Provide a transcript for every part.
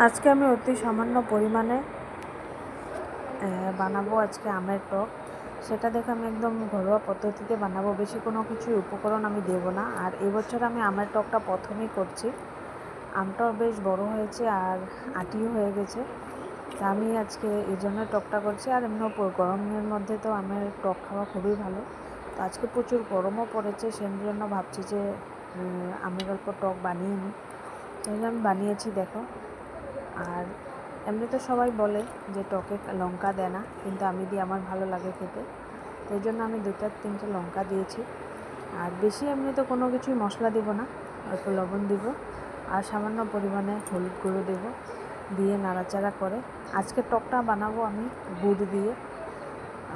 আজকে আমি অতি সামান্য পরিমাণে বানাবো আজকে আমের টক। সেটা দেখে আমি একদম ঘরোয়া পদ্ধতিতে বানাবো, বেশি কোনো কিছু উপকরণ আমি দেব না। আর এবছর আমি আমের টকটা প্রথমেই করছি। আমটাও বেশ বড় হয়েছে আর আটিও হয়ে গেছে, তা আমি আজকে এই জন্য টকটা করছি। আর এমনিও গরমের মধ্যে তো আমের টক খাওয়া খুবই ভালো। তো আজকে প্রচুর গরমও পড়েছে, সেই জন্য ভাবছি যে আমের অল্প টক বানিয়ে নিই। তাই আমি বানিয়েছি, দেখো। আর এমনি তো সবাই বলে যে টকে লঙ্কা দেয় না, কিন্তু আমি দিই, আমার ভালো লাগে খেতে। সেই জন্য আমি 2-3টে লঙ্কা দিয়েছি। আর বেশি এমনি তো কোনো কিছুই মশলা দেব না, অল্প লবণ দেব আর সামান্য পরিমাণে হলুদ গুঁড়ো দেব, দিয়ে নাড়াচাড়া করে আজকে টকটা বানাবো আমি গুড় দিয়ে।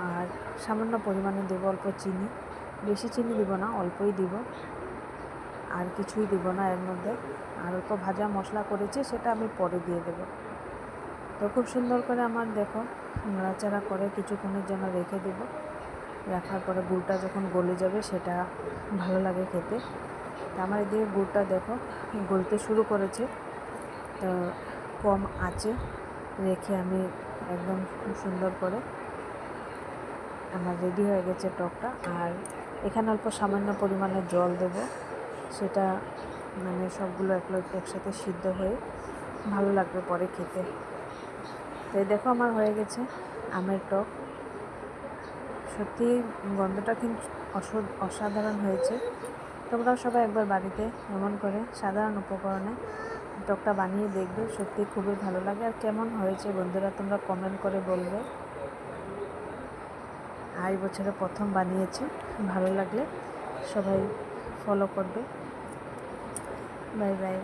আর সামান্য পরিমাণে দেব অল্প চিনি, বেশি চিনি দেব না, অল্পই দিব। আর কিছুই দেব না এর মধ্যে। আর অল্প ভাজা মশলা করেছি, সেটা আমি পরে দিয়ে দেব। তো খুব সুন্দর করে আমার দেখো নাড়াচাড়া করে কিছুক্ষণের জন্য রেখে দেব। রাখার পরে গুড়টা যখন গলে যাবে সেটা ভালো লাগে খেতে। তো আমার এদিকে গুড়টা দেখো গলতে শুরু করেছে। তো কম আঁচে রেখে আমি একদম খুব সুন্দর করে আমার রেডি হয়ে গেছে টকটা। আর এখানে অল্প সামান্য পরিমাণে জল দেব, সেটা মানে সবগুলো একসাথে সিদ্ধ হয়ে ভালো লাগবে পরে খেতে। তো দেখো আমার হয়ে গেছে আমের টক। সত্যি গন্ধটা কিন্তু অসাধারণ হয়েছে। তোমরাও সবাই একবার বাড়িতে এমন করে সাধারণ উপকরণে টকটা বানিয়ে দেখবে, সত্যি খুবই ভালো লাগে। আর কেমন হয়েছে বন্ধুরা তোমরা কমেন্ট করে বলবে। আর এই বছরে প্রথম বানিয়েছি, ভালো লাগলে সবাই ফলো করবে। Bye bye.